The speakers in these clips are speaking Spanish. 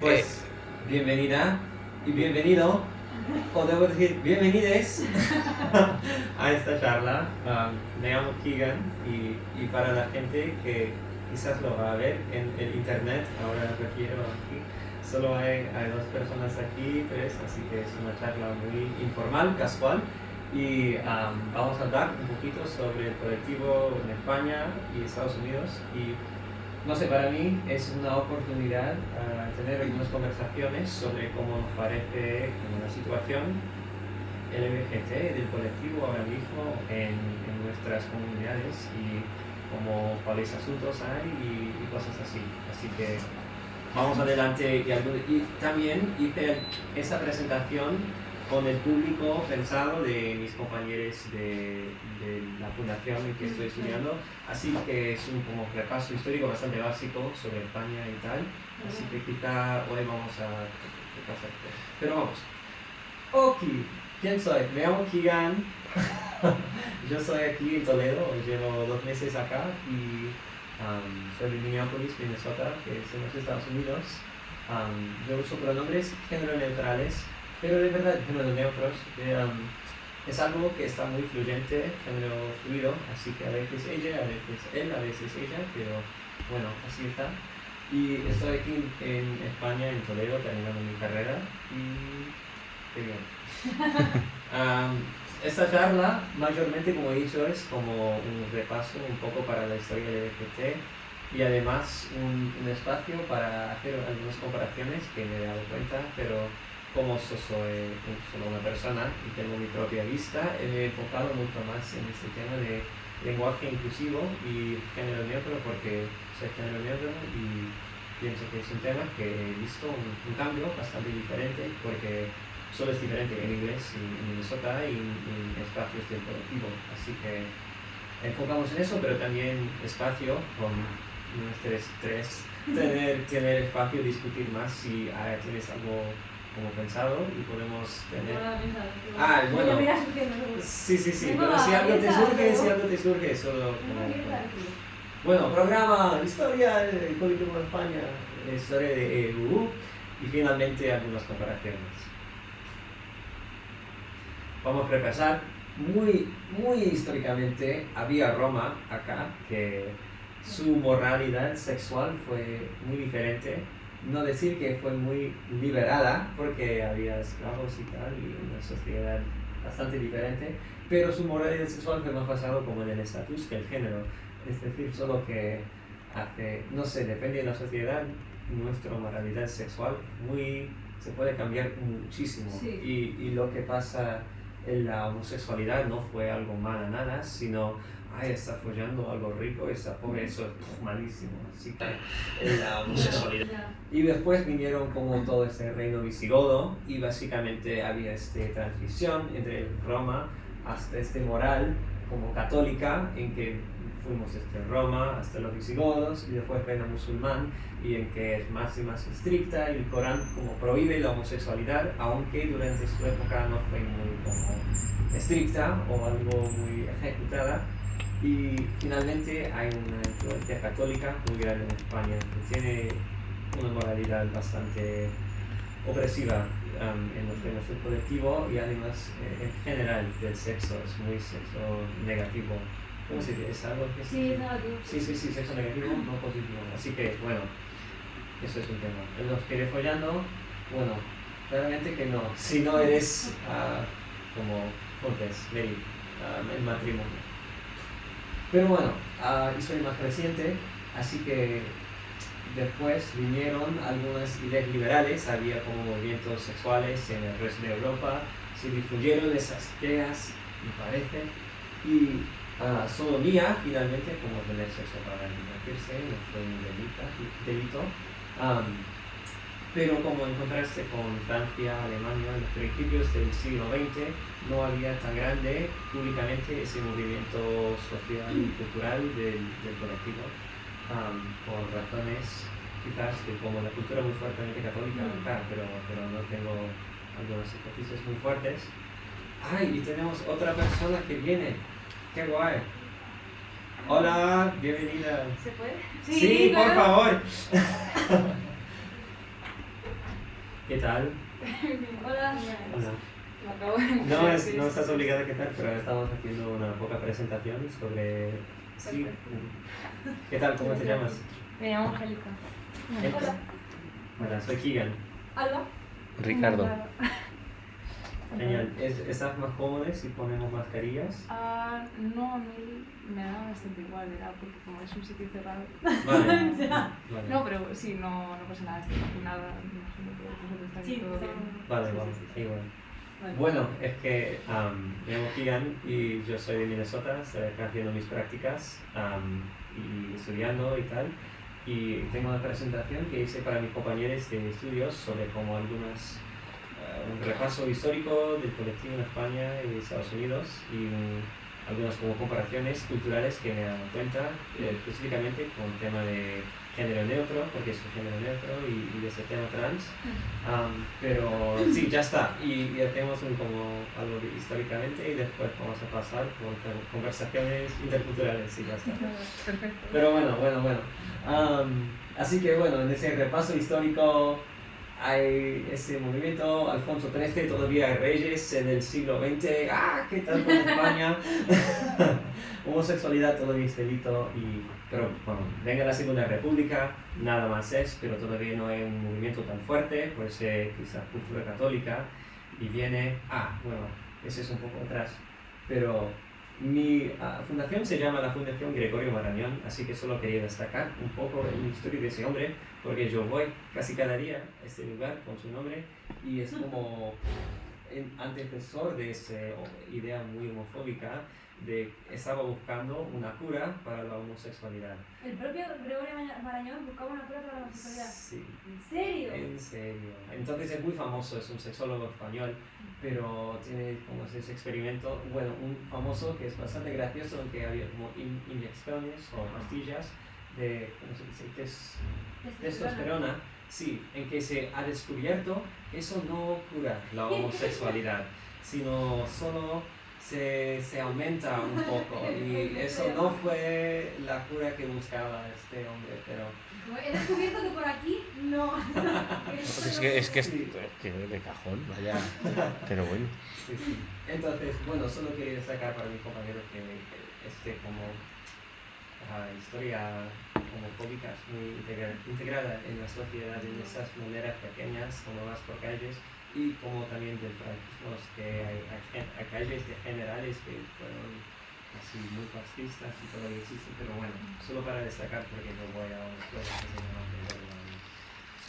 Pues bienvenida y bienvenido, o debo decir bienvenides a esta charla. Me llamo Keegan y para la gente que quizás lo va a ver en el internet, ahora refiero aquí, solo hay dos personas aquí, tres, así que es una charla muy informal, casual. Y vamos a hablar un poquito sobre el colectivo en España y Estados Unidos. Y no sé, para mí es una oportunidad tener algunas conversaciones sobre cómo nos parece una situación LGBT del colectivo ahora mismo en nuestras comunidades y cuáles asuntos hay y cosas así. Así que vamos adelante y también hice esa presentación con el público pensado de mis compañeros de la fundación en que estoy estudiando, así que es un como repaso histórico bastante básico sobre España y tal, así que quizá hoy vamos a repasar. Pero vamos. Ok, ¿quién soy? Me llamo Keegan. Yo soy aquí en Toledo, llevo 2 meses acá y soy de Minneapolis, Minnesota, que es en los Estados Unidos. Yo uso pronombres género neutrales, pero de verdad género neutros. Es algo que está muy fluyente, género fluido, así que a veces ella, a veces él, a veces ella, pero bueno, así está. Y estoy aquí en España, en Toledo, terminando mi carrera y qué bien. Esta charla, mayormente, como he dicho, es como un repaso un poco para la historia del LGBT y además un espacio para hacer algunas comparaciones que me he dado cuenta, pero como soy solo una persona y tengo mi propia vista, me he enfocado mucho más en este tema de lenguaje inclusivo y género neutro porque soy género neutro y pienso que es un tema que he visto un cambio bastante diferente porque solo es diferente en inglés en Minnesota y en espacios del colectivo, así que enfocamos en eso, pero también espacio con nuestros tres, tener espacio, discutir más si tienes algo como pensado y podemos tener... Bueno. Sí, pero si algo te surge, solo... Bueno, programa, historia del colectivo de España, historia de EU y finalmente algunas comparaciones. Vamos a repasar. Muy históricamente había Roma acá, que su moralidad sexual fue muy diferente. No decir que fue muy liberada, porque había esclavos y tal, y una sociedad bastante diferente, pero su moralidad sexual fue más basado como en el estatus que el género. Es decir, solo que no sé, depende de la sociedad, nuestra moralidad sexual se puede cambiar muchísimo. Sí. Y lo que pasa en la homosexualidad no fue algo malo nada, sino está follando algo rico, está pobre, eso es malísimo. Así que en la homosexualidad. Y después vinieron como todo este reino visigodo y básicamente había esta transición entre Roma hasta este moral como católica en que fuimos desde Roma hasta los visigodos y después reino musulmán y en que es más y más estricta y el Corán como prohíbe la homosexualidad, aunque durante su época no fue muy como estricta o algo muy ejecutada. Y finalmente hay una influencia católica muy grande en España que tiene una moralidad bastante opresiva en nuestro colectivo y además en general del sexo, es muy sexo negativo. ¿Cómo se dice? ¿Es algo que sí, negativo? Sí, sexo negativo, no positivo. Así que, bueno, eso es un tema. Los que eres follando, bueno, claramente que no. Si no eres como Fontes, Mary, en matrimonio. Pero bueno, historia más reciente, así que después vinieron algunas ideas liberales, había como movimientos sexuales en el resto de Europa, se difundieron esas ideas, me parece, y sodomía, finalmente, como tener sexo para divertirse, no fue un delito. Pero como encontrarse con Francia, Alemania, en los principios del siglo XX, no había tan grande públicamente ese movimiento social y cultural del colectivo, por razones quizás de como la cultura muy fuertemente católica acá, pero no tengo algunas hipótesis muy fuertes. Y tenemos otra persona que viene. ¡Qué guay! Hola, bienvenida. ¿Se puede? Sí, por favor. ¿Qué tal? Hola. Hola. Me acabo de No estás obligada a quedar, pero estamos haciendo una poca presentación sobre... Sí. ¿Qué tal? ¿Cómo te llamas? Me llamo Angélica. Hola. Hola, soy Keegan. Alba. Ricardo. Genial. ¿Estás más cómodos si ponemos mascarillas? No, a mí me da bastante igual, ¿verdad? Porque como es un sitio cerrado. Vale. Ya. Vale. No, pero sí, no pasa nada, estoy vacunada, me imagino que vosotros estáis todo bien. Vale, Sí, vamos, sí, sí. igual. Vale. Bueno, es que me llamo Keegan y yo soy de Minnesota, estoy acá haciendo mis prácticas y estudiando y tal. Y tengo una presentación que hice para mis compañeros de estudios sobre como un repaso histórico del colectivo en España y Estados Unidos y algunas como comparaciones culturales que me he dado cuenta, específicamente con el tema de género neutro, porque soy género neutro y de ese tema trans. Pero sí, ya está. Y hacemos como algo históricamente y después vamos a pasar por conversaciones interculturales y ya está. Perfecto. Pero bueno. Así que bueno, en ese repaso histórico hay ese movimiento, Alfonso XIII, todavía hay reyes en el siglo XX, ¿qué tal con España? Homosexualidad todavía es delito, pero bueno, venga la Segunda República, nada más es, pero todavía no hay un movimiento tan fuerte, pues quizás cultura católica, y viene, bueno, ese es un poco atrás, pero mi fundación se llama la Fundación Gregorio Marañón, así que solo quería destacar un poco la historia de ese hombre, porque yo voy casi cada día a este lugar con su nombre y es como el antecesor de esa idea muy homofóbica de estaba buscando una cura para la homosexualidad. ¿El propio Gregorio Marañón buscaba una cura para la homosexualidad? Sí. ¿En serio? En serio. Entonces es muy famoso, es un sexólogo español, pero tiene como ese experimento, bueno, un famoso que es bastante gracioso, que había como inyecciones o pastillas de, ¿cómo se dice? Testosterona, sí, en que se ha descubierto que eso no cura la homosexualidad, sino solo se aumenta un poco y eso no fue la cura que buscaba este hombre, pero... He descubierto que por aquí no. Es que de cajón, vaya. Pero bueno. Sí. Entonces, bueno, solo quería destacar para mis compañeros que como historia homofóbica es muy integrada en la sociedad en esas maneras pequeñas, como vas por calles, y como también del franquismo, que hay calles de generales que fueron así muy fascistas y todavía existen, pero bueno, solo para destacar porque yo voy a una escuela que se llama Gregorio Marañón.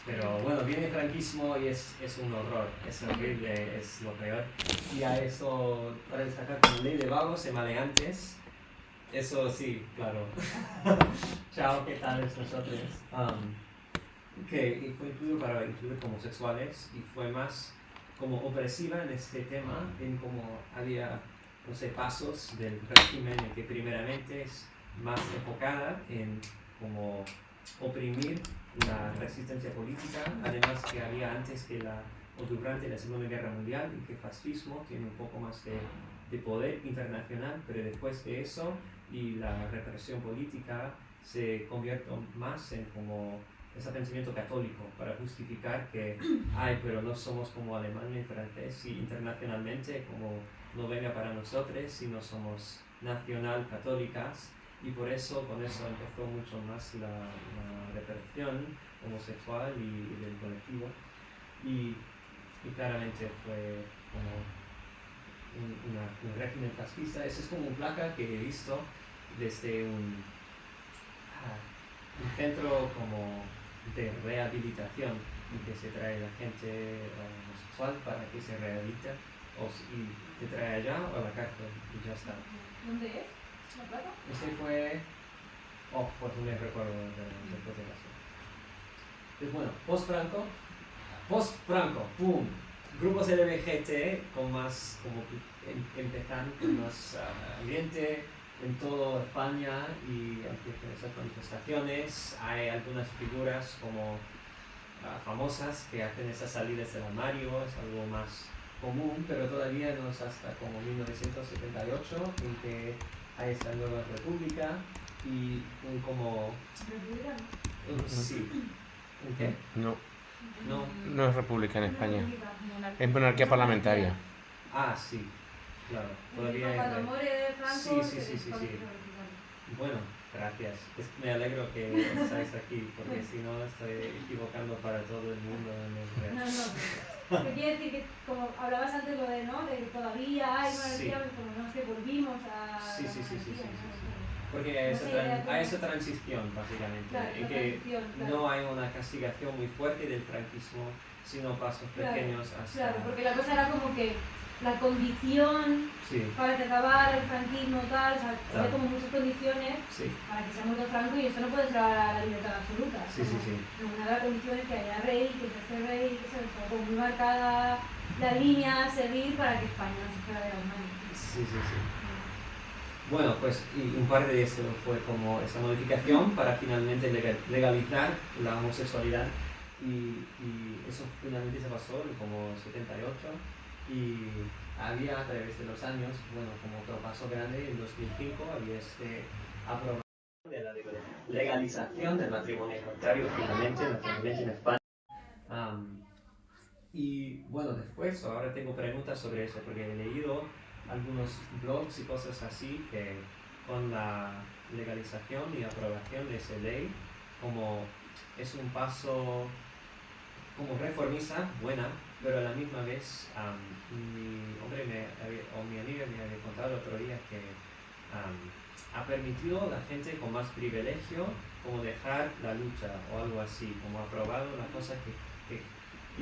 Pero bueno, viene el franquismo y es un horror, es horrible, es lo peor. Y a eso, para destacar, como ley de vagos y maleantes, eso sí, claro. Chao, ¿qué tal es nosotros? Que fue incluido para incluir homosexuales y fue más como opresiva en este tema, en como había, no sé, pasos del régimen en que primeramente es más enfocada en como oprimir la resistencia política, además que había antes o durante la Segunda Guerra Mundial y que el fascismo tiene un poco más de poder internacional, pero después de eso y la represión política se convierte más en como ese pensamiento católico para justificar que, pero no somos como Alemania y francés y internacionalmente como no venga para nosotros si no somos nacional católicas y por eso con eso empezó mucho más la represión homosexual y del colectivo y claramente fue como un régimen fascista. Eso es como una placa que he visto desde un centro como de rehabilitación en que se trae la gente homosexual para que se rehabilite y te trae allá o a la cárcel y ya está. ¿Dónde es? ¿La plata? Este fue... pues no me recuerdo después de eso. Entonces bueno, post-Franco, ¡pum! Grupos LGBT con más, como empezan con más ambiente en toda España y empiezan esas manifestaciones. Hay algunas figuras como famosas que hacen esas salidas del armario, es algo más común, pero todavía no es hasta como 1978 en que hay esta nueva república y un como... ¿República? Sí. ¿Un qué? No. No. No es república en España. Monarquía. Es monarquía parlamentaria. Ah, sí, claro. Todavía hay Cuando rey. muere Franco, Sí, se sí. desconoce. Bueno, gracias. Me alegro que estáis aquí, porque si no estoy equivocando para todo el mundo en el real. No. Te quiero decir que, como hablabas antes, lo de, ¿no? De que todavía hay monarquía, pues como no es que volvimos a. Sí. la monarquía, ¿no? Porque hay No esa, sé, ya hay como- esa transición, básicamente, Claro, en la que transición, claro. no hay una castigación muy fuerte del franquismo, sino pasos Claro, pequeños hasta... Claro, porque la cosa era como que la condición Sí, para que acabara el franquismo tal, o sea, Claro. había como muchas condiciones sí, para que sea muerto Franco y esto no puede ser la libertad absoluta. Sí, sí, sí. Una de las condiciones que haya rey, que esté rey, que se como muy marcada la línea a seguir para que España no se fuera de las manos. sí. Bueno, pues y un par de eso fue como esa modificación para finalmente legalizar la homosexualidad y eso finalmente se pasó en como 78 y había a través de los años, bueno, como otro paso grande, en 2005 había aprobación de la legalización del matrimonio igualitario finalmente en España. Y bueno, después ahora tengo preguntas sobre eso porque he leído algunos blogs y cosas así que con la legalización y aprobación de esa ley, como es un paso como reformista, buena, pero a la misma vez mi amiga me había contado el otro día que ha permitido a la gente con más privilegio como dejar la lucha o algo así, como ha aprobado las cosas que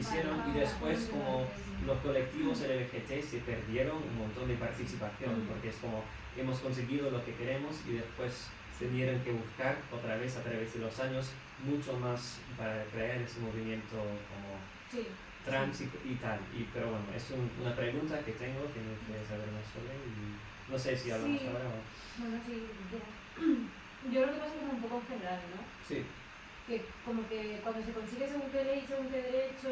hicieron y después como los colectivos LGBT se perdieron un montón de participación porque es como hemos conseguido lo que queremos y después tuvieron que buscar otra vez a través de los años mucho más para crear ese movimiento como Sí. trans y tal. Pero bueno, es una pregunta que tengo que me gustaría saber más sobre y no sé si hablamos Sí. ahora o... Bueno, sí, ya. Yo creo que pasa como un poco en general, ¿no? Sí, Que como que cuando se consigue según qué ley, según qué derecho,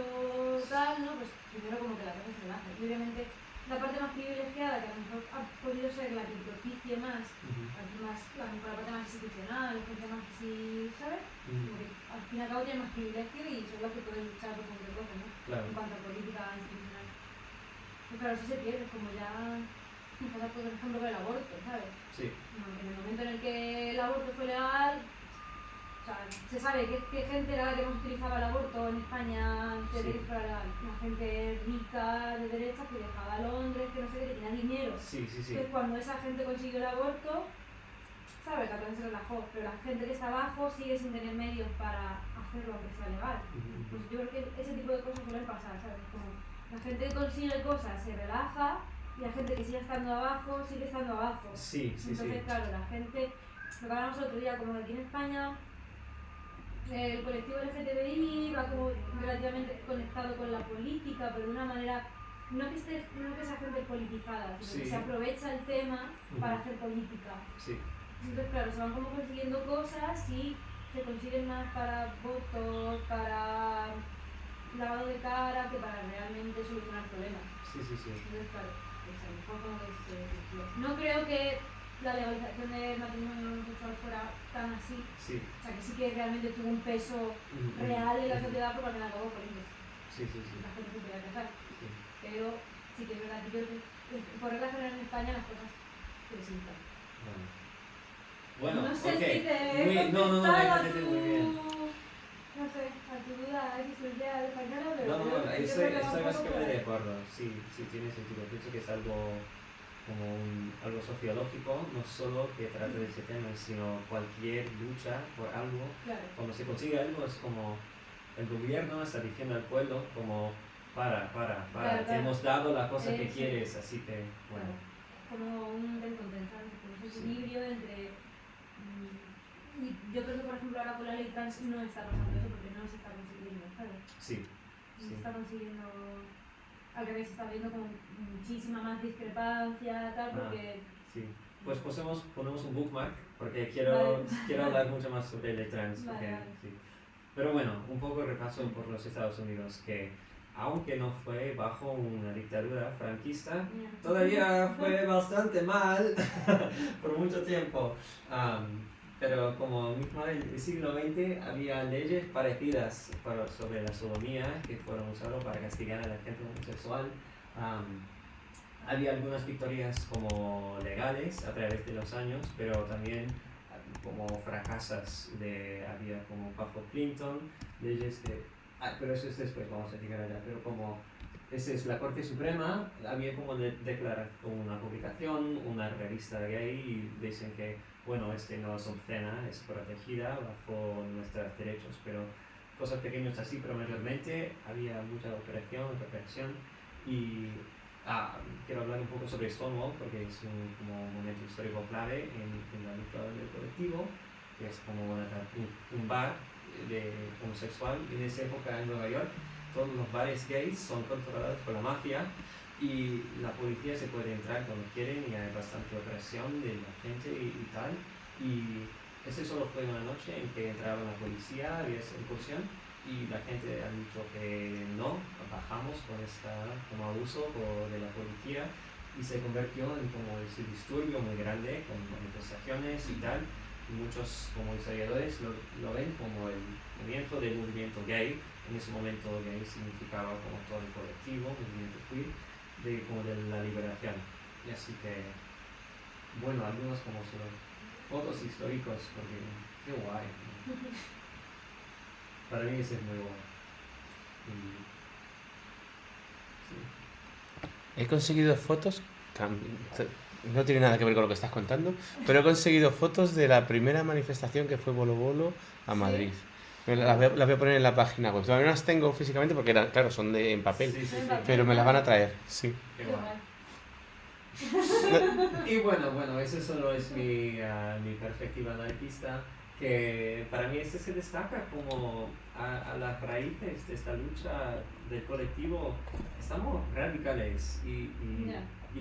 tal, ¿no? Pues primero como que la cosa se lanza. Y obviamente la parte más privilegiada, que a lo mejor ha podido ser la que propicie más, la parte más institucional, la gente más así, ¿sabes? Como que al fin y al cabo tienen más privilegio y son los que pueden luchar por cualquier cosa, ¿no? claro. En cuanto a política institucional. Pues claro, eso se pierde, como ya me pasa por ejemplo con el aborto, ¿sabes? Sí, En el momento en el que el aborto fue legal, o sea, se sabe qué gente era la que más utilizaba el aborto en España antes de Sí. que fuera legal. La gente rica de derecha que viajaba a Londres, que no sé qué, que tenía dinero. sí. Entonces cuando esa gente consiguió el aborto, ¿sabes? La cosa se relajó, pero la gente que está abajo sigue sin tener medios para hacerlo aunque sea legal. Pues yo creo que ese tipo de cosas suelen pasar, ¿sabes? Como la gente que consigue cosas se relaja y la gente que sigue estando abajo sigue estando abajo. Sí. Entonces, claro, la gente, lo que hablamos el otro día, como aquí en España, el colectivo LGTBI va como relativamente conectado con la política, pero de una manera, no que sea gente politizada, sino Sí. que se aprovecha el tema para hacer política. Sí. Entonces, claro, se van como consiguiendo cosas y se consiguen más para votos, para lavado de cara, que para realmente solucionar problemas. Sí. Entonces, claro, pues a lo mejor como que se desvirtúa. No creo que la legalización del matrimonio homosexual fuera tan así. Sí. O sea, que sí que realmente tuvo un peso real en la sociedad porque al fin y al cabo por eso Sí. la gente se podía casar. Sí. Pero sí que es verdad que yo creo que por regla general en España las cosas presentan. Bueno, no sé ok. si te he No, contestado a me tu, parece muy bien. no sé, a tu duda existencial española, pero No, yo creo que estoy va un poco básicamente por de ahí. acuerdo. Sí, tiene sentido. Pienso que es algo como algo sociológico, no solo que trata de ese tema, sino cualquier lucha por algo. Claro. Cuando se consigue algo es como el gobierno está diciendo al pueblo como para, Claro, te hemos dado la cosa que Sí. quieres, así que bueno. Como un descontentado, como ese Sí. equilibrio entre. Y yo creo que, por ejemplo, ahora con la ley trans no está pasando eso porque no se está consiguiendo, ¿sabes? Sí. No se está consiguiendo. Al revés, se está viendo como muchísima más discrepancia, tal, porque. Sí. Pues ponemos un bookmark porque quiero hablar mucho más sobre el trans. Vale. Sí. Pero bueno, un poco repaso por los Estados Unidos, que aunque no fue bajo una dictadura franquista, todavía fue bastante mal por mucho tiempo. pero como mismo en el siglo XX había leyes parecidas sobre la sodomía que fueron usadas para castigar a la gente homosexual. Había algunas victorias como legales a través de los años, pero también como fracasas había como bajo Clinton, leyes que... pero eso es después, vamos a llegar allá, pero como esa es la Corte Suprema, había como declarar como una publicación, una revista gay y dicen que, bueno, no es obscena, es protegida bajo nuestros derechos, pero cosas pequeñas así, pero mayormente había mucha represión y quiero hablar un poco sobre Stonewall porque es como un momento histórico clave en la lucha del colectivo, que es como un bar homosexual. En esa época en Nueva York todos los bares gays son controlados por la mafia y la policía se puede entrar cuando quieren y hay bastante opresión de la gente y tal. Y ese solo fue una noche en que entraba la policía, había esa incursión y la gente ha dicho que no, bajamos con como abuso de la policía y se convirtió en como ese disturbio muy grande con manifestaciones y tal. Y muchos como historiadores lo ven como el comienzo del movimiento gay. En ese momento gay significaba como todo el colectivo, movimiento queer, como de la liberación. Y así que, bueno, algunos como son fotos históricos, porque qué guay, ¿no? Para mí ese es muy guay. He conseguido fotos, no tiene nada que ver con lo que estás contando, pero he conseguido fotos de la primera manifestación que fue Bolo Bolo a Madrid. Las voy a poner en la página web. Todavía no las tengo físicamente porque claro, son en papel, Sí. pero me las van a traer, sí. Qué guay. Y bueno, eso solo es mi perspectiva anarquista, que para mí se destaca como a las raíces de esta lucha del colectivo. Estamos radicales y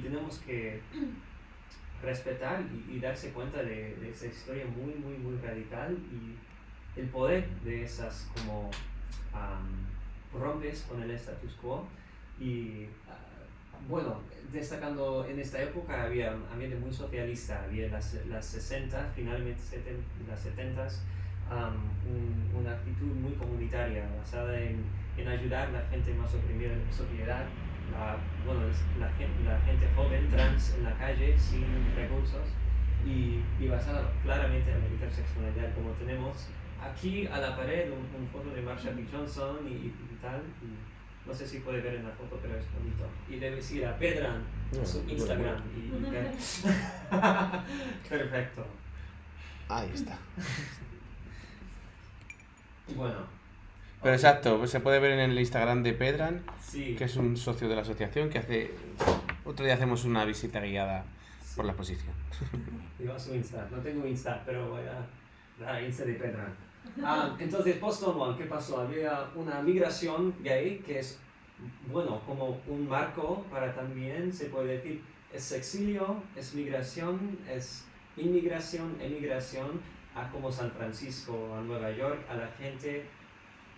tenemos que respetar y darse cuenta de esa historia muy, muy, muy radical y el poder de esas como rompes con el status quo. Y bueno, destacando en esta época había un ambiente muy socialista, había las 60, finalmente las 70, una actitud muy comunitaria basada en ayudar a la gente más oprimida de la sociedad, la gente joven, trans en la calle, sin recursos y basada claramente en la interseccionalidad, como tenemos aquí a la pared un foto de Marsha P. Johnson y tal. No sé si puede ver en la foto, pero es bonito. Y debes ir a Pedran, a su Instagram. Perfecto. Ahí está. Bueno. Pero exacto, pues se puede ver en el Instagram de Pedran, Sí. que es un socio de la asociación, que otro día hacemos una visita guiada por la exposición. Digo a su Insta. No tengo Insta, pero voy a dar Insta de Pedran. Entonces, post-Stonewall, ¿qué pasó? Había una migración gay que es, bueno, como un marco para también, se puede decir, es exilio, es migración, es inmigración, emigración, a como San Francisco, a Nueva York, a la gente,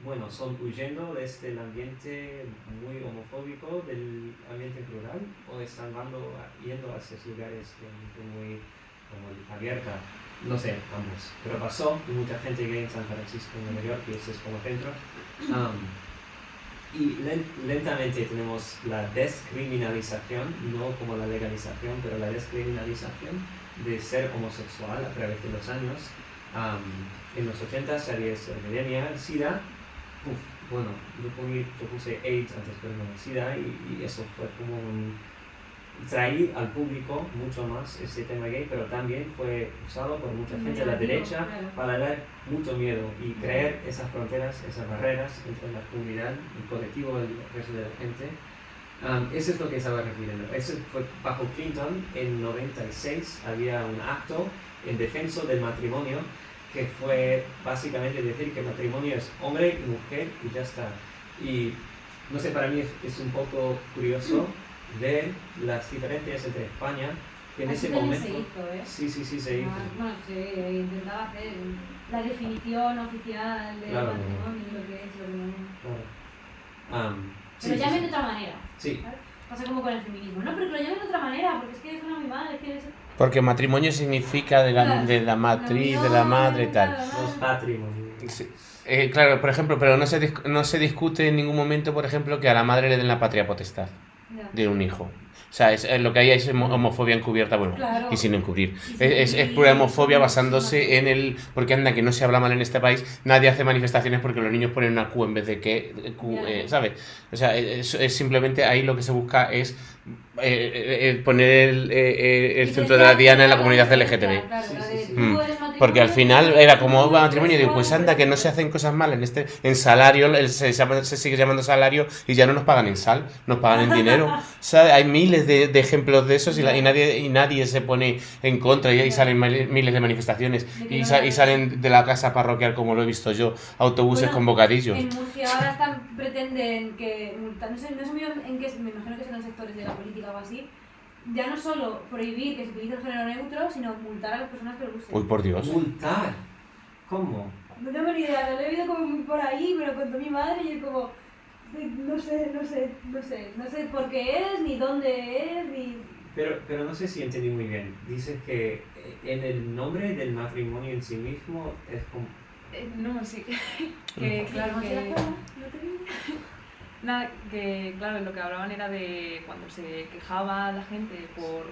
bueno, son huyendo desde el ambiente muy homofóbico del ambiente rural o están yendo hacia lugares muy como abierta. No sé, ambos. Pero pasó, y mucha gente gay en San Francisco, en Nueva York, y ese es como centro. Y lentamente tenemos la descriminalización, no como la legalización, pero la descriminalización de ser homosexual a través de los años. En los 80 había esa epidemia, SIDA. Bueno, yo puse AIDS antes, pero no SIDA, y eso fue como traer al público mucho más ese tema gay, pero también fue usado por mucha gente de la derecha para dar mucho miedo y crear esas fronteras, esas barreras entre la comunidad, el colectivo y el resto de la gente. Eso es lo que estaba refiriendo. Eso fue bajo Clinton. En 96 había un acto en defensa del matrimonio que fue básicamente decir que el matrimonio es hombre y mujer y ya está. Y no sé, para mí es un poco curioso ver las diferencias entre España, que en ese momento... se hizo, ¿eh? Sí, se hizo. Bueno, se intentaba hacer la definición oficial del Claro. matrimonio y lo que es lo que no. Claro. Pero llamen de otra manera. Sí. ¿Sabes? Pasa como con el feminismo. No, pero que lo llamen de otra manera, porque es que suena muy mal, es que es... Porque matrimonio significa de la matriz, de la madre y tal. Los patrimonios. Sí. Claro, por ejemplo, pero no se discute en ningún momento, por ejemplo, que a la madre le den la patria potestad Ya. de un hijo. O sea, lo que hay es homofobia encubierta, bueno, Claro. y sin encubrir. Y sin Es encubrir, pura homofobia sí, basándose en el... Porque anda, que no se habla mal en este país, nadie hace manifestaciones porque los niños ponen una Q en vez de que, Q, Ya. ¿sabes? O sea, es simplemente ahí lo que se busca es poner el centro de la diana en la comunidad LGTB. Claro, Sí, la sí, de sí. tú eres matrimonio, Porque al final era como matrimonio y digo, pues anda que no se hacen cosas mal en salario, se sigue llamando salario y ya no nos pagan en sal, nos pagan en dinero. ¿Sabe? Hay miles de ejemplos de esos y nadie se pone en contra y salen miles de manifestaciones y salen de la casa parroquial, como lo he visto yo, autobuses Bueno, con bocadillos. En Murcia ahora pretenden que no sé muy bien en qué, me imagino que serán sectores de la política o así, ya no solo prohibir que se utilice el género neutro, sino multar a las personas que lo usen. Uy, por Dios. Multar. ¿Cómo? No tengo ni idea, lo he oído como muy por ahí, me lo contó mi madre y yo como, no sé por qué es, ni dónde es, ni... Pero no sé si entendí muy bien. Dices que en el nombre del matrimonio en sí mismo es como... No, sí. Que claro ¿No te la que... acuerdas? ¿No te digo? Nada, que claro, lo que hablaban era de cuando se quejaba la gente por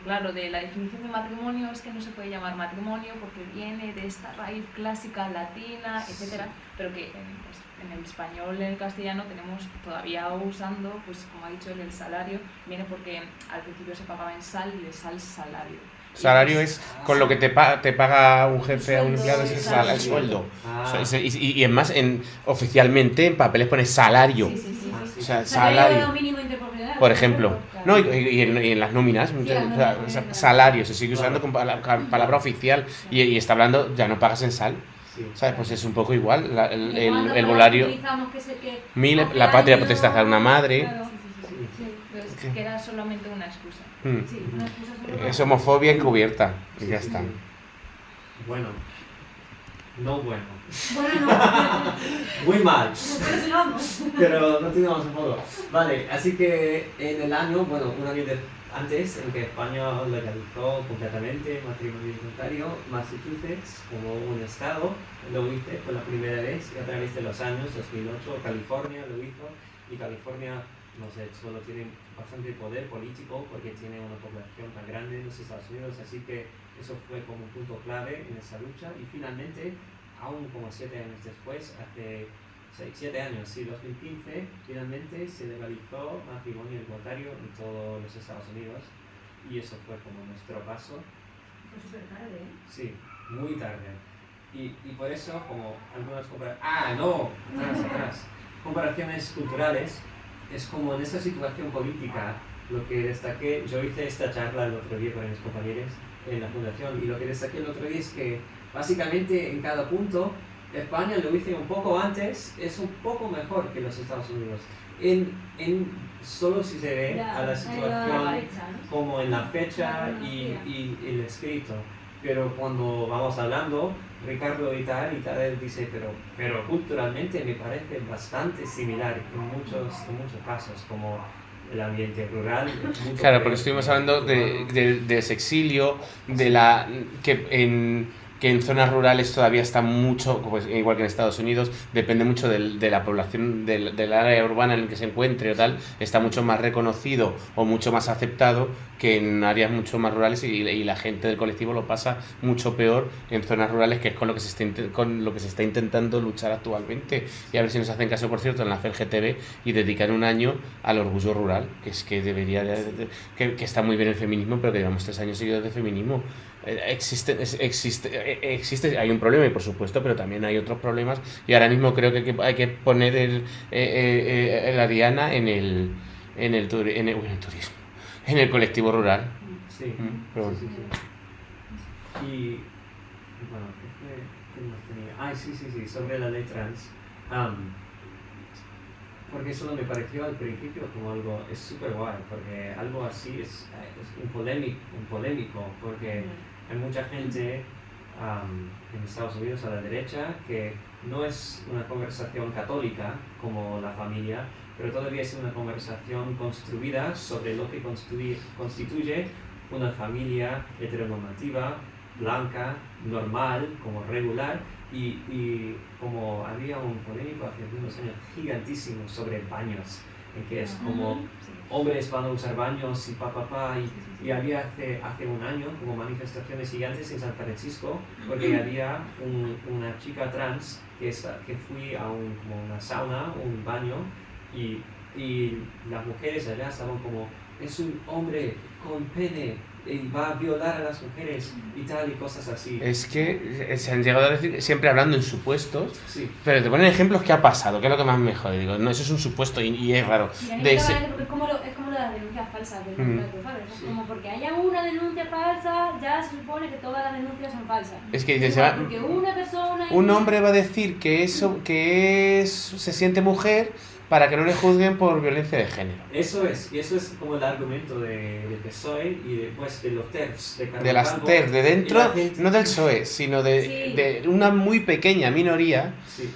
claro, de la definición de matrimonio, es que no se puede llamar matrimonio porque viene de esta raíz clásica latina, etcétera, pero que en el español, en el castellano tenemos todavía usando, pues como ha dicho, el salario viene porque al principio se pagaba en sal y de sal salario. Salario es con lo que te paga un jefe a un empleado, es el Sueldo, sueldo. Ah. O sea, y es más, oficialmente en papeles pone salario. Sí, sí, sí. Ah, sí. sí. O sea, Salario salario. mínimo interprofesional. Por ejemplo. Claro. No, y en las nóminas, Sí, las nóminas, o sea, claro. salario, se sigue usando con palabra oficial y está hablando, ya no pagas en sal. Sí. ¿Sabes? Pues es un poco igual. Que cuando El palabras volario, utilizamos que hace la patria años, potestad a una madre. claro. Sí, sí, sí. Pero es que era solamente una excusa. Sí, una excusa solo Es homofobia encubierta. Y Sí, ya sí, está. sí. Bueno. No bueno. Bueno, no. Muy mal. Pero sigamos. Pero no tenemos un poco. Vale, así que en el año, bueno, un año antes, en que España legalizó completamente el matrimonio voluntario, Massachusetts, como un estado, lo hizo por la primera vez y a través de los años 2008 California lo hizo y California, no sé, solo tiene bastante poder político porque tiene una población tan grande en los Estados Unidos, así que eso fue como un punto clave en esa lucha y finalmente, aún como 7 años después, hace 7 años, sí, 2015, finalmente se legalizó matrimonio igualitario en todos los Estados Unidos y eso fue como nuestro paso. Fue súper tarde, ¿eh? Sí, muy tarde. Y por eso, como algunas comparaciones... ¡Ah, no! Atrás. Comparaciones culturales, es como en esa situación política, lo que destaqué, yo hice esta charla el otro día con mis compañeros en la fundación, y lo que destaqué el otro día es que básicamente en cada punto, España lo hice un poco antes, es un poco mejor que los Estados Unidos. Solo si se ve Ya, a la ahí situación va la fecha, ¿no? como en la fecha La y el escrito. Pero cuando vamos hablando, Ricardo y tal, él dice, pero culturalmente me parece bastante similar en muchos casos, como el ambiente rural. Claro, porque estuvimos hablando del sexilio, que en zonas rurales todavía está mucho, pues, igual que en Estados Unidos, depende mucho de la población, del área urbana en el que se encuentre o tal, está mucho más reconocido o mucho más aceptado que en áreas mucho más rurales y la gente del colectivo lo pasa mucho peor en zonas rurales, que es con lo que se está intentando luchar actualmente. Y a ver si nos hacen caso, por cierto, en la FELGTB y dedicar un año al orgullo rural, que es que debería que está muy bien el feminismo, pero que llevamos 3 años seguidos de feminismo. Hay un problema, y por supuesto, pero también hay otros problemas, y ahora mismo creo que hay que poner la diana en el turismo, en el colectivo rural. Sí, pero bueno. sí. Y bueno, ¿qué más tenía? Ah, sí, sobre la ley trans. Porque eso me pareció al principio como algo, es súper guay, porque algo así es un polémico, porque hay mucha gente en Estados Unidos a la derecha que no es una conversación católica como la familia, pero todavía es una conversación construida sobre lo que constituye una familia heteronormativa, blanca, normal, como regular, y como había un polémico hace algunos años gigantísimo sobre baños, en que es como Sí. hombres van a usar baños y y había hace un año como manifestaciones gigantes en San Francisco porque había una chica trans que fui a como una sauna, un baño, y las mujeres allá estaban como, es un hombre con pene y va a violar a las mujeres y tal y cosas así. Es que se han llegado a decir, siempre hablando en supuestos, Sí, pero te ponen ejemplos que ha pasado, que es lo que más me jode. Digo, no, eso es un supuesto y es raro. Y a mí De me ese- acaba de- porque es como las denuncias falsas del Mm. contrato, ¿sabes? Es Sí. como porque haya una denuncia falsa, ya se supone que todas las denuncias son falsas. Es que dices, Igual, porque una persona... un hombre va a decir que se siente mujer para que no le juzguen por violencia de género. eso es como el argumento de PSOE y después de los TERFs, de De las Carlos TER, de y dentro, la gente- no del PSOE, sino Sí. de una muy pequeña minoría. Sí,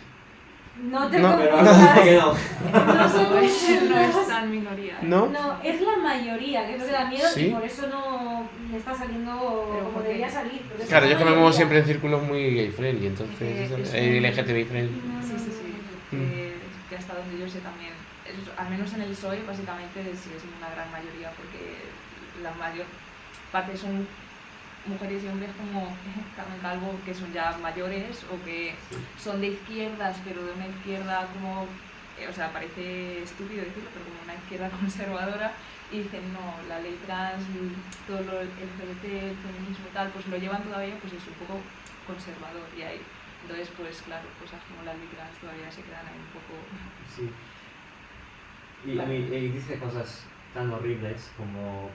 No te No, pero confundas. que no. No se No es confundas. tan minoría. ¿No? No, es la mayoría, que es lo que da miedo ¿Sí? y por eso no le está saliendo como porque- debería salir. porque es Claro, la yo que me muevo mayoría. siempre en círculos muy gay friendly, entonces, Es un- LGTBI friendly. Sí, sí, sí. Que hasta donde yo sé también, al menos en el PSOE, básicamente sigue siendo una gran mayoría, porque la mayor parte son mujeres y hombres como Carmen Calvo, que son ya mayores o que son de izquierdas, pero de una izquierda como, o sea, parece estúpido decirlo, pero como una izquierda conservadora, y dicen, no, la ley trans, todo lo LGBT, el feminismo y tal, pues lo llevan todavía, pues es un poco conservador, y ahí. Entonces, pues claro, cosas como las ley trans todavía se quedan ahí un poco... Sí. Y dice cosas tan horribles como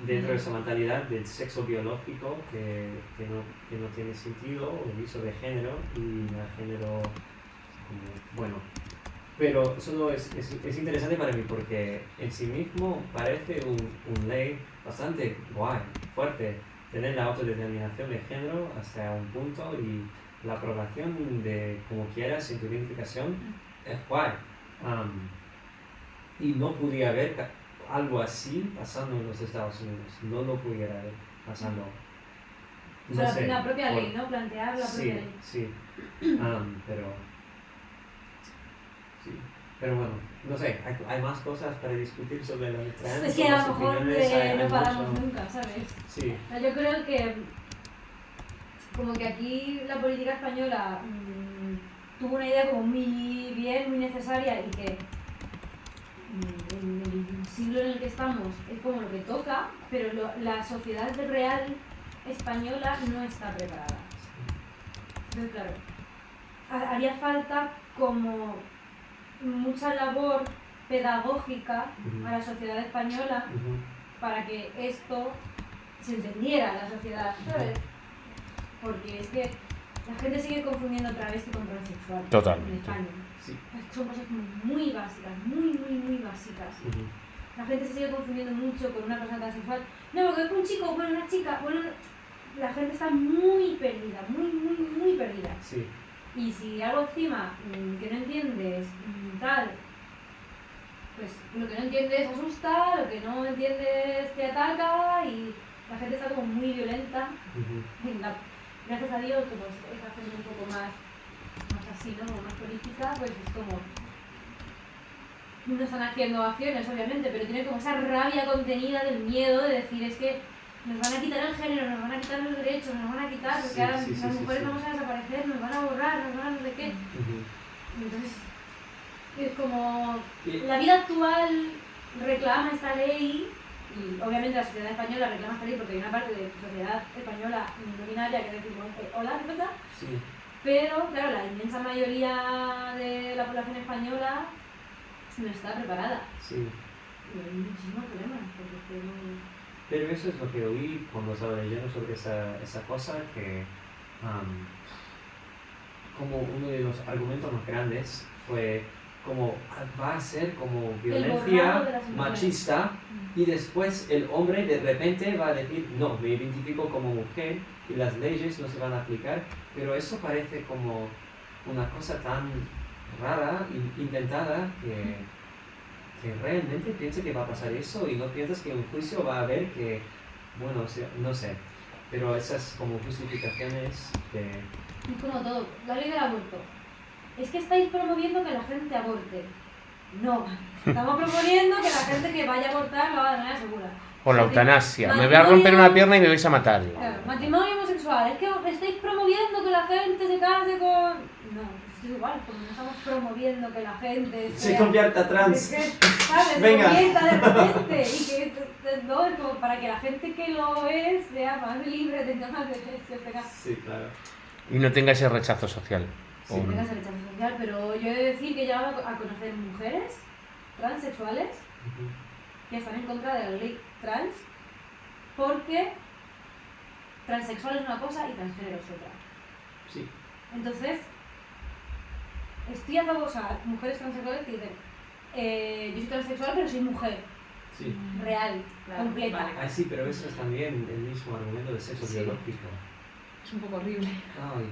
dentro de esa mentalidad del sexo biológico que no tiene sentido, o el uso de género y el género como, bueno. Pero eso no es interesante para mí porque en sí mismo parece un ley bastante guay, fuerte, tener la autodeterminación de género hasta un punto y la aprobación de como quieras en tu identificación es guay. Y no podía haber algo así pasando en los Estados Unidos, no lo pudiera haber pasando. O sea, No sé, la propia por- ley, ¿no? Plantear la propia ley. Sí. Pero bueno, no sé, hay más cosas para discutir sobre la trans. Es que a las lo mejor opiniones, hay no paramos mucho- nunca, ¿sabes? Sí, O sea, yo creo que como que aquí la política española tuvo una idea como muy bien, muy necesaria y que en el siglo en el que estamos es como lo que toca, pero la sociedad real española no está preparada. Entonces, claro, haría falta como mucha labor pedagógica Ujú. a la sociedad española ujú, para que esto se entendiera en la sociedad, ¿sabes? Porque es que la gente sigue confundiendo travesti con transexual Totalmente. en España. sí, Es que son cosas muy básicas, muy básicas. ujú, La gente se sigue confundiendo mucho con una persona transexual. No, porque es un chico, bueno, una chica, bueno, la gente está muy perdida, muy perdida. sí, Y si algo encima que no entiendes, tal, pues lo que no entiendes asusta, lo que no entiendes te ataca y la gente está como muy violenta. ujú, Y gracias a Dios, como esta gente un poco más así, ¿no? Como más política, pues es como... No están haciendo acciones, obviamente, pero tienen como esa rabia contenida del miedo de decir es que nos van a quitar el género, nos van a quitar los derechos, nos van a quitar, porque Sí, ahora sí, sí, las sí, mujeres sí. vamos a desaparecer, nos van a borrar, nos van a no sé qué. ujú. Y entonces es como Y- la vida actual reclama esta ley y obviamente la sociedad española reclama esta ley porque hay una parte de la sociedad española no binaria que decimos hola, ¿qué pasa? Sí, Pero claro, la inmensa mayoría de la población española no está preparada. sí. Y hay muchísimos problemas porque es que no... Pero eso es lo que oí cuando estaba leyendo sobre esa cosa, que como uno de los argumentos más grandes fue como va a ser como borrado violencia de las emociones. machista y después el hombre de repente va a decir no, me identifico como mujer y las leyes no se van a aplicar, pero eso parece como una cosa tan rara, inventada, que realmente piensa que va a pasar eso y no piensas que en un juicio va a haber que, bueno, o sea, no sé, pero esas como justificaciones de... Es como todo, la ley del aborto. Es que estáis promoviendo que la gente aborte. No, estamos proponiendo que la gente que vaya a abortar lo haga de manera segura. O la eutanasia. Me voy a romper una pierna y me vais a matar. Claro, matrimonio homosexual. Es que estáis promoviendo que la gente se case con... No, pues es igual, porque no estamos promoviendo que la gente Se convierta a trans. Es que, ¿sabes? Venga. Se convierta de repente. Y que, no, es como para que la gente que lo es sea más libre, tenga más derechos, tenga... Sí, claro. Y no tenga ese rechazo social. Sí. O- Tenga ese rechazo social, pero yo he de decir que he llegado a conocer mujeres transexuales Ujú. que están en contra de la ley trans porque transexual es una cosa y transgénero es otra. Sí. Entonces, estoy a favor, o sea, mujeres transexuales que dicen, yo soy transexual pero soy mujer, Sí. real, Claro, completa. vale. Ah, sí, pero eso es también el mismo argumento de sexo Sí. biológico. Es un poco horrible. Ay.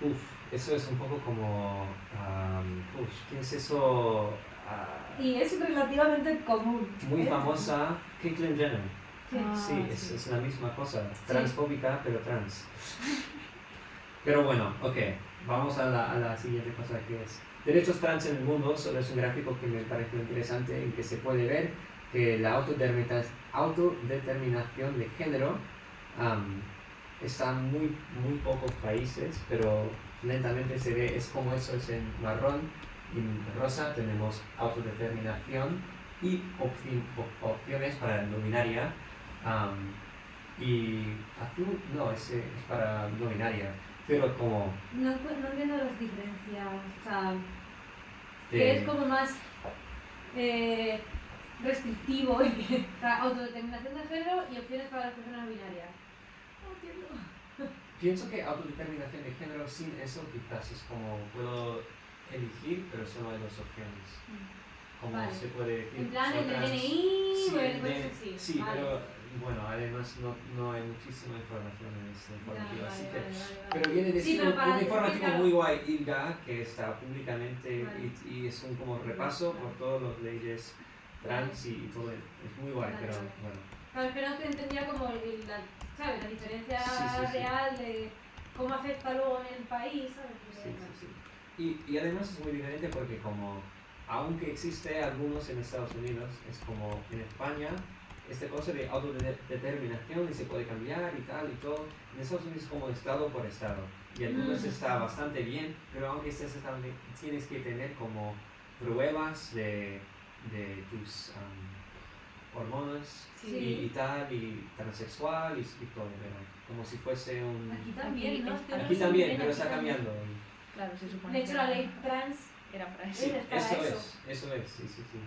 Uf, eso es un poco como... ¿qué es eso? Y es relativamente común. Muy ¿eh? famosa, Caitlyn Jenner. Sí. Ah, Sí, sí. es la misma cosa. Transfóbica, pero trans. Pero bueno, ok. Vamos a la siguiente cosa que es... Derechos trans en el mundo. Solo es un gráfico que me pareció interesante en que se puede ver que la autodeterminación de género está en muy pocos países, pero lentamente se ve, es como eso es en marrón, y en rosa tenemos autodeterminación y opciones para no binaria, y azul no, es para no binaria, pero como No entiendo las diferencias, o sea, de- que es como más restrictivo, o sea, autodeterminación de género y opciones para las personas binarias. No entiendo. pienso que autodeterminación de género sin eso quizás es como puedo elegir, pero solo hay dos opciones. Como Vale. se puede decir. En plan, soy el de trans. DNI, Sí, o el el de de- sí. sí, Vale. pero bueno, además no hay muchísima información en este Ya, informativo, vale, así vale, que... vale. Pero viene de Sí, ser pero para un informativo decir, muy guay, ILGA, que está públicamente Vale. y es un como repaso por todas las leyes trans y todo, es muy guay, Vale, pero vale. bueno. Claro, es que no te entendía como ¿sabes? La diferencia Sí, sí, sí. real de cómo afecta luego en el país, ¿sabes? Sí, sí, sí. Y además es muy diferente porque como, aunque existe algunos en Estados Unidos, es como en España, esta cosa de autodeterminación y se puede cambiar y tal y todo, en Estados Unidos es como estado por estado. Y algunos está bastante bien, pero aunque estés estable, tienes que tener como pruebas de tus hormonas Sí. y tal, y transexual y todo, pero como si fuese un... Aquí también, ¿no? Es que no Aquí sé también, bien, pero aquí está también. cambiando. Claro, se supone De hecho, que la ley trans era para eso. Sí, es para eso es, sí, sí, sí.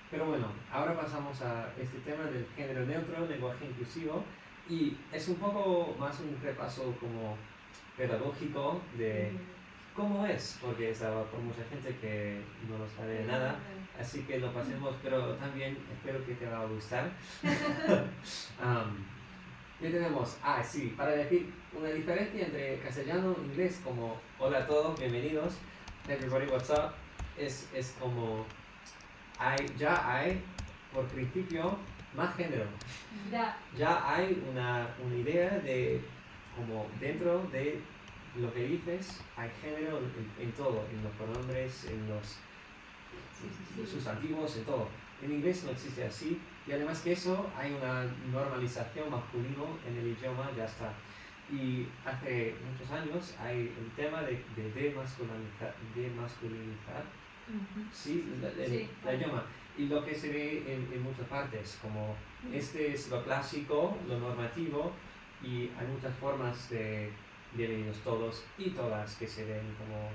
Pero bueno, ahora pasamos a este tema del género neutro, lenguaje inclusivo, y es un poco más un repaso como pedagógico de cómo es, porque estaba por mucha gente que no lo sabe de nada, así que lo pasemos, pero también espero que te va a gustar. ¿Qué tenemos? Ah, sí, para decir una diferencia entre castellano e inglés, como hola a todos, bienvenidos, everybody, what's up, es como ya hay, por principio, más género. Ya hay una idea de, como dentro de lo que dices, hay género en todo, en los pronombres, en los sustantivos, en todo. En inglés no existe así, y además que eso, hay una normalización masculino en el idioma, ya está. Y hace muchos años hay el tema de demasculinizar, sí, la idioma. Y lo que se ve en muchas partes, como este es lo clásico, lo normativo, y hay muchas formas de bienvenidos todos y todas que se ven como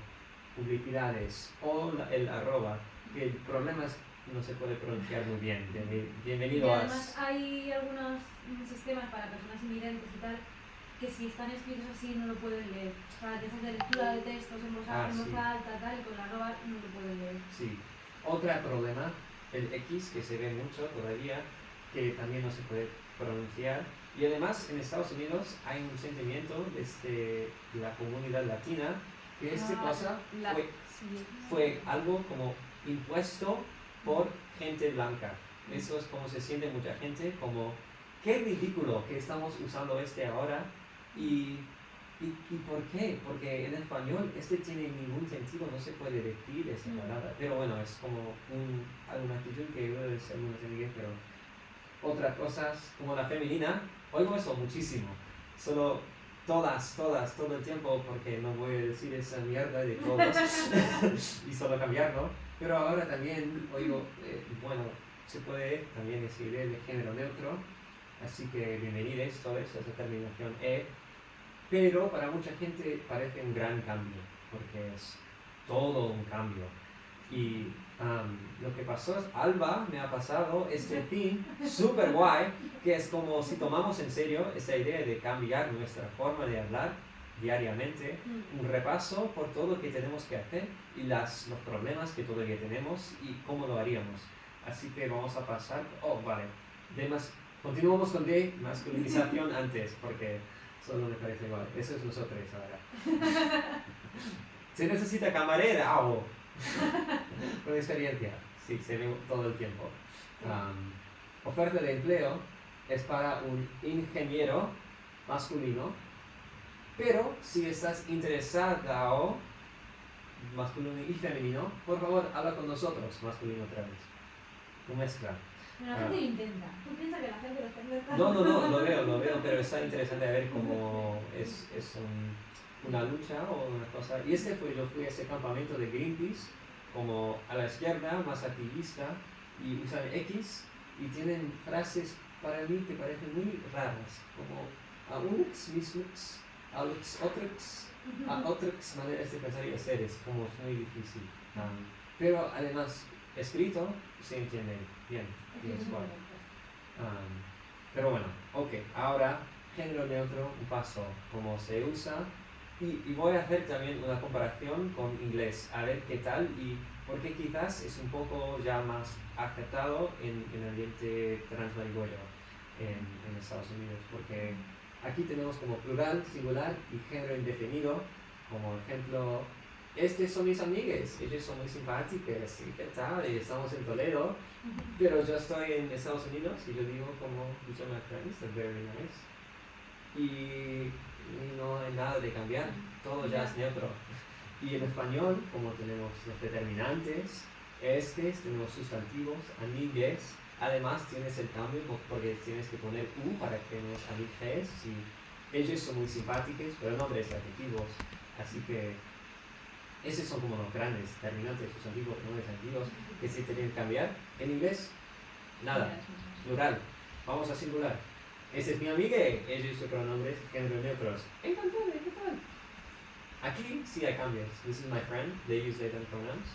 publicidades, o el arroba, que el problema es que no se puede pronunciar muy bien, Y bienvenido a... además hay algunos sistemas para personas invidentes y tal que si están escritos así no lo pueden leer. Para textos de lectura de textos en voz sí. alta, tal, y con la arroba no lo pueden leer. Sí. Otro problema, el X, que se ve mucho todavía, que también no se puede pronunciar. Y además en Estados Unidos hay un sentimiento desde la comunidad latina que esta cosa fue algo como impuesto por gente blanca. Eso es como se siente mucha gente, como qué ridículo que estamos usando ahora y por qué, porque en español tiene ningún sentido, no se puede decir esa palabra, pero bueno, es como alguna actitud que yo de algunos amigos, pero otras cosas como la femenina, oigo eso muchísimo, solo todas, todo el tiempo, porque no voy a decir esa mierda de todos y solo cambiarlo, pero ahora también oigo, bueno, se puede también decir de género neutro, así que bienvenidos todos a esa terminación pero para mucha gente parece un gran cambio, porque es todo un cambio. Y lo que pasó es, Alba me ha pasado fin súper guay, que es como si tomamos en serio esta idea de cambiar nuestra forma de hablar diariamente, un repaso por todo lo que tenemos que hacer y los problemas que todavía tenemos y cómo lo haríamos. Así que vamos a pasar, continuamos con de masculinización antes, porque solo me parece igual. Eso es nosotros ahora. Se necesita camarera o con experiencia. Sí, se ve todo el tiempo. Oferta de empleo es para un ingeniero masculino, pero si estás interesado, masculino y femenino, por favor, habla con nosotros, masculino otra vez. Un mezcla. Pero la gente lo intenta. ¿Tú piensas que la gente lo está intentando? No, lo veo, pero está interesante ver cómo es una lucha o una cosa. Y yo fui a ese campamento de Greenpeace, como a la izquierda, más activista, y usan X, y tienen frases para mí que parecen muy raras, como a unix, mislux, a otros, a otras maneras de pensar y hacer, es como muy difícil. Pero además, escrito, se entiende bien. Pero bueno, ok, ahora género neutro, un paso, cómo se usa y voy a hacer también una comparación con inglés, a ver qué tal y porque quizás es un poco ya más aceptado en el ambiente transmarigüero en Estados Unidos, porque aquí tenemos como plural, singular y género indefinido, como ejemplo, son mis amigas, ellas son muy simpáticas, ¿y qué tal? Y estamos en Toledo, pero yo estoy en Estados Unidos y yo digo como, these are my friends, they're very nice. Y no hay nada de cambiar, todo ya es neutro. Y en español, como tenemos los determinantes, tenemos sustantivos, amigues, además tienes el cambio porque tienes que poner U para que no es amigues, y ellos son muy simpáticos, pero nombres y adjetivos, así que esos son como los grandes determinantes, sustantivos, nombres, adjetivos, que se tienen que cambiar. En inglés, nada, plural, vamos a singular. Ese es mi amiga, ellos son pronombres, género neutros. Encantado, ¿qué tal? Aquí sí hay cambios. This is my friend, they use they them pronouns.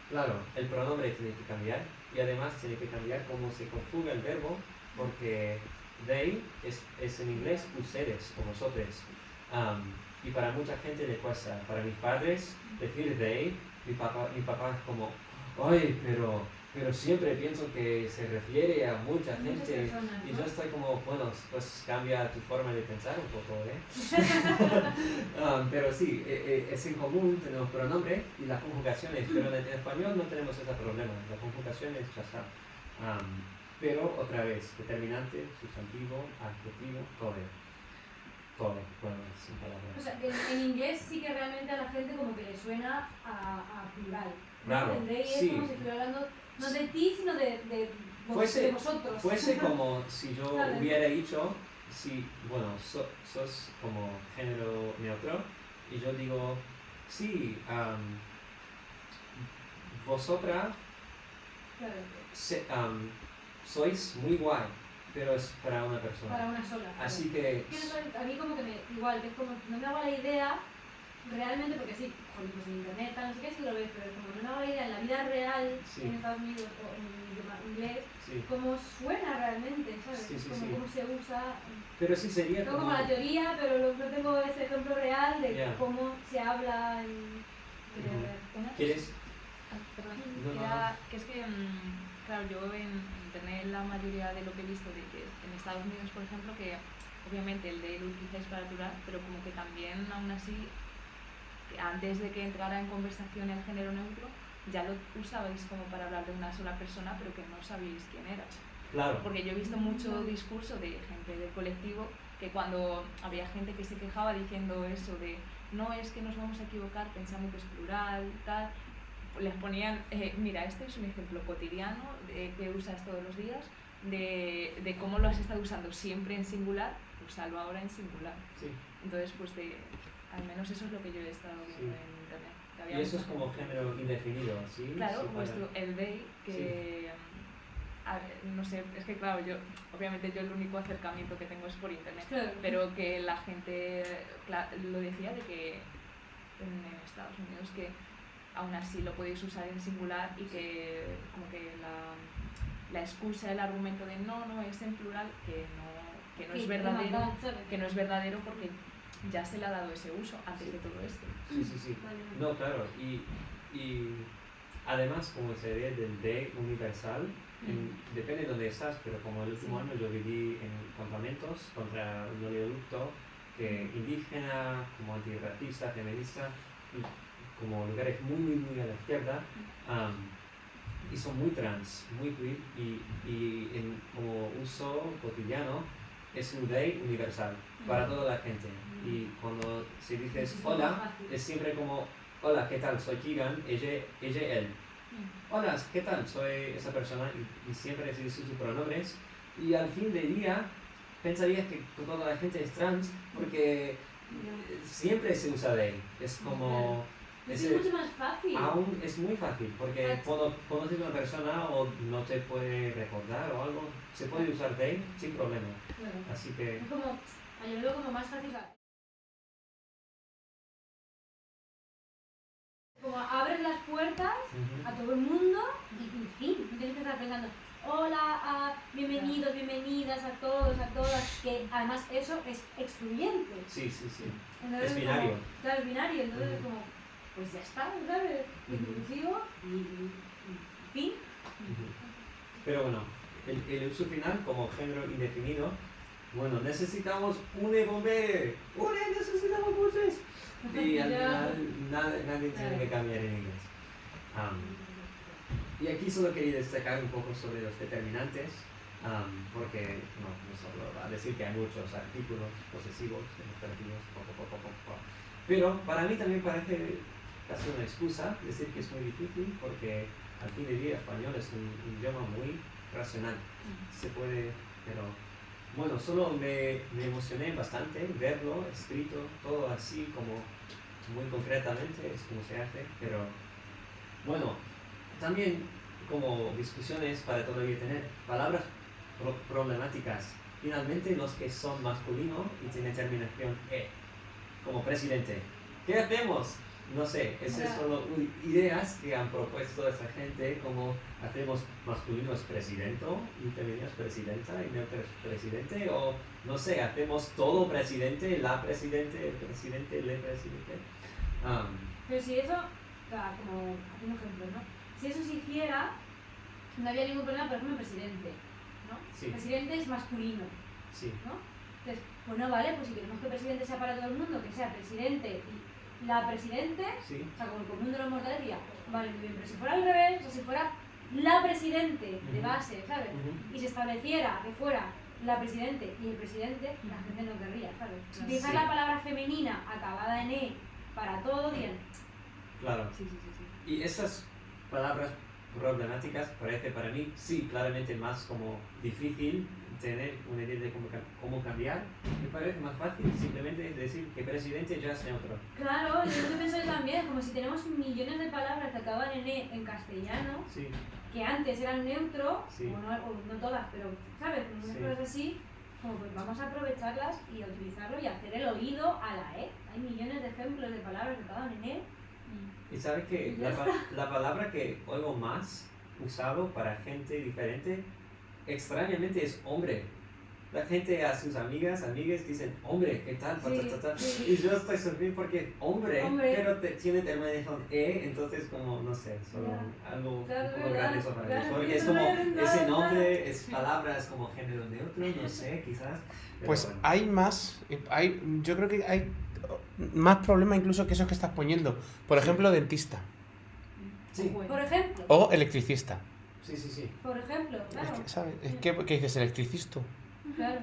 Claro, el pronombre tiene que cambiar y además tiene que cambiar cómo se conjuga el verbo, porque they es en inglés ustedes o nosotros. Y para mucha gente le cuesta. Para mis padres decir they, mi papá es como, ay, pero siempre pienso que se refiere a mucha gente y yo estoy como, bueno, pues cambia tu forma de pensar un poco, pero sí, es en común, tenemos pronombre y las conjugaciones, pero en español no tenemos ese problema, las conjugaciones ya está. Pero otra vez, determinante, sustantivo, adjetivo, todo, bueno, sin palabras. O sea, que en inglés sí que realmente a la gente como que le suena a plural. Claro, El they sí. es como si estuviera hablando no de ti, sino de vosotros. Fuese como si yo ¿sabes? hubiera dicho, bueno, sos como género neutro, y yo digo, sí, vosotras Claro. sois muy guay, pero es para una persona. Para una sola. Así que... A mí como que igual, que es como, no me hago la idea realmente, porque sí, joder, pues en internet, tal, no sé qué, sí lo ves, pero como no me hago la idea en la vida real, Sí. en Estados Unidos o en idioma inglés, Sí. cómo suena realmente, ¿sabes? Sí, sí, como sí. cómo se usa. Pero sí sería Tengo como la teoría, pero no tengo ese ejemplo real de Ya. cómo se habla en... ¿Quieres? Perdón, No. que es que, claro, yo en internet la mayoría de lo que he visto de que en Estados Unidos, por ejemplo, que obviamente el de lo utilizáis para plural, pero como que también aún así, que antes de que entrara en conversación el género neutro, ya lo usabais como para hablar de una sola persona, pero que no sabíais quién era. Claro. Porque yo he visto mucho discurso de gente del colectivo que cuando había gente que se quejaba diciendo eso de no es que nos vamos a equivocar pensando que es plural, tal, les ponían, mira, este es un ejemplo cotidiano que usas todos los días de cómo lo has estado usando siempre en singular, úsalo ahora en singular. Sí. Entonces, pues al menos eso es lo que yo he estado viendo Sí. en internet. Que Y había eso es mucha como gente. género indefinido, ¿sí? Claro, Sí, pues para- el they, que a ver, no sé, es que claro, obviamente yo el único acercamiento que tengo es por internet, Claro. pero que la gente lo decía de que en Estados Unidos que aún así lo podéis usar en singular y que como que la excusa, el argumento de no es en plural, que no es verdadero, que no es verdadero porque ya se le ha dado ese uso antes Sí. de todo esto. Sí. No, claro. Y además, como se ve del de universal, depende de dónde estás, pero como el último año yo viví en campamentos contra un oleoducto que indígena, como antirracista, feminista, y como lugares muy a la izquierda, y son muy trans, muy queer, y como uso cotidiano es un they universal para toda la gente. Y cuando se dices hola, es siempre como hola, ¿qué tal? Soy Keegan, ella, él. Hola, ¿qué tal? Soy esa persona y siempre se dice sus pronombres. Y al fin del día pensarías que toda la gente es trans porque siempre se usa they. Es como... Es mucho más fácil. Aún es muy fácil porque cuando conoces a una persona o no te puede recordar o algo, se puede usar they sin problema. Claro. Así que... Es como, yo lo veo como más fácil. Como abres las puertas a todo el mundo y en fin, no tienes que estar pensando hola, bienvenidos, bienvenidas a todos, a todas, que además eso es excluyente. Sí. Entonces, Es binario. Claro, es binario, entonces es como, pues ya está, ¿sabes? Inclusivo y en fin. Pero bueno, el uso final como género indefinido, bueno, necesitamos un bombe, necesitamos voces. Y al final nadie tiene que cambiar en inglés. Y aquí solo quería destacar un poco sobre los determinantes, porque no solo va a decir que hay muchos artículos posesivos, demostrativos, pero para mí también parece casi una excusa decir que es muy difícil, porque al fin del día español es un idioma muy racional. Se puede, pero bueno, solo me emocioné bastante verlo escrito, todo así como muy concretamente, es como se hace, pero bueno, también como discusiones para todavía tener palabras problemáticas. Finalmente los que son masculinos y tienen terminación E, como presidente. ¿Qué hacemos? No sé, esas son ideas que han propuesto esa gente, como hacemos masculino es presidente y femenino es presidenta y neutro es presidente, o no sé, hacemos todo presidente, la presidente, el presidente, le presidente. Pero si eso, como haciendo ejemplos, ¿no? Si eso se hiciera, no había ningún problema, por ejemplo, presidente, ¿no? Sí. Presidente es masculino, Sí. ¿no? Entonces, bueno, vale, pues si queremos que el presidente sea para todo el mundo, que sea presidente y la presidente, Sí. o sea, como el común de los mortales diría, vale, muy bien, pero si fuera al revés, o sea, si fuera la presidente de base, ¿sabes? Y se estableciera que fuera la presidente y el presidente, la gente no querría, ¿sabes? Si utilizar Sí. la palabra femenina acabada en E para todo, dirían, Claro. Sí. Y esas palabras problemáticas parece para mí, sí, claramente más como difícil tener una idea de cómo cambiar. Me parece más fácil simplemente decir que presidente ya es neutro. claro, yo lo que pienso también, como si tenemos millones de palabras que acaban en E en castellano, Sí, que antes eran neutro, Sí. o no todas, pero, ¿sabes? Como unas Sí. cosas así, como pues vamos a aprovecharlas y a utilizarlo y a hacer el oído a la E. Hay millones de ejemplos de palabras que acaban en E. y sabes que la palabra que oigo más usado para gente diferente, extrañamente es hombre. La gente a sus amigas dicen, hombre, ¿qué tal? Sí. Y yo estoy sorprendido porque hombre. Hombre. Pero tiene terminación E, entonces como, no sé, solo algo Claro, un poco ¿verdad? grande eso para mí. Claro, Porque sí, es como, ¿verdad? ese nombre, es palabras como género neutro, no sé, quizás. Pero Pues bueno. hay más, yo creo que hay más problemas incluso que esos que estás poniendo. Por ejemplo, dentista. Sí. Bueno. Por ejemplo, O electricista. Sí. por ejemplo, claro. Es que, ¿sabes? Es que dices electricisto. Claro.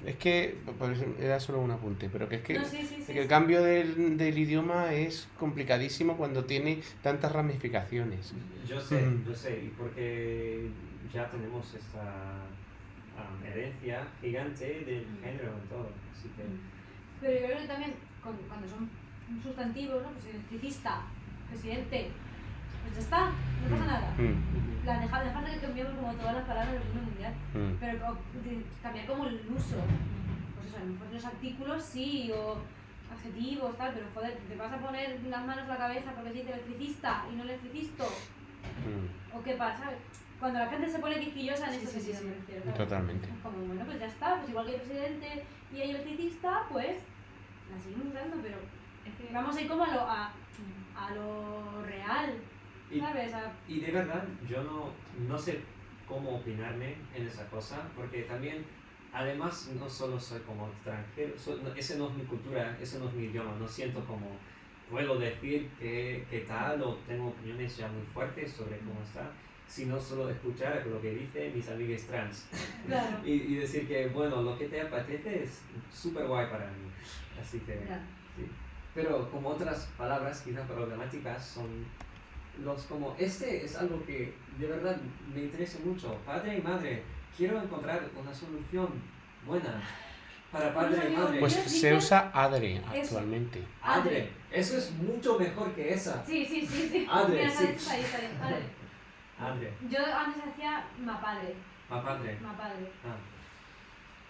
Es que, por eso era solo un apunte, pero que es que, No, sí, sí, es sí, que el sí. cambio del idioma es complicadísimo cuando tiene tantas ramificaciones. Yo sé, y porque ya tenemos esta herencia gigante del género en todo, así que... Pero yo creo que también cuando son sustantivos, ¿no? Pues electricista, presidente, pues ya está, no pasa nada. Dejar de que cambiemos como todas las palabras del mundo mundial, pero cambiar como el uso. Pues eso, a lo mejor los artículos sí, o adjetivos, tal, pero joder, te vas a poner las manos a la cabeza porque se dice electricista y no electricisto. ¿O qué pasa? Cuando la gente se pone quisquillosa en Sí, este sí, sentido, sí, me sí. refiero. ¿Sabes? Totalmente. Es como, bueno, pues ya está, pues igual que hay presidente y hay electricista, pues la seguimos usando, pero Es que vamos a ir como a lo real, Y- ¿sabes? Y de verdad, yo no sé cómo opinarme en esa cosa, porque también, además, no solo soy como extranjero, esa no es mi cultura, ese no es mi idioma, no siento como puedo decir que tal o tengo opiniones ya muy fuertes sobre cómo está, sino solo escuchar lo que dicen mis amigas trans Claro. y decir que, bueno, lo que te apetece es súper guay para mí, así que... Ya. Sí. Pero como otras palabras quizás problemáticas son como este es algo que de verdad me interesa mucho. Padre y madre, quiero encontrar una solución buena para padre y madre. Pues Ellos se dicen- usa adre actualmente. Adre, eso es mucho mejor que esa. Sí. Adre, Mira, sí. está ahí. Adre. Adre, Yo antes hacía mapadre, padre. Ah,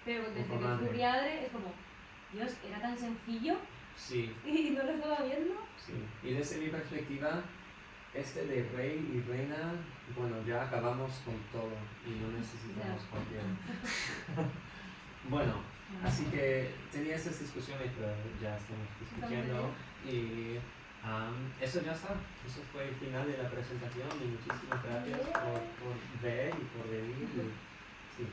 pero desde que Madre. descubrí Adre es como, Dios, era tan sencillo sí, y no lo estaba viendo. sí. Y desde mi perspectiva, de rey y reina, bueno, ya acabamos con todo y no necesitamos Ya. cualquier... Bueno, así que tenía esas discusiones, pero ya estamos discutiendo y eso ya está. Eso fue el final de la presentación y muchísimas gracias por ver y por venir. Sí,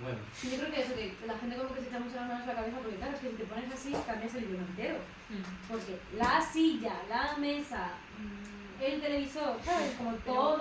bueno, Yo creo que eso, que la gente como que se echa mucho las manos a la cabeza porque claro, es que si te pones así cambias el idioma entero. Porque la silla, la mesa, el televisor, ¿sabes? Como Pero- todo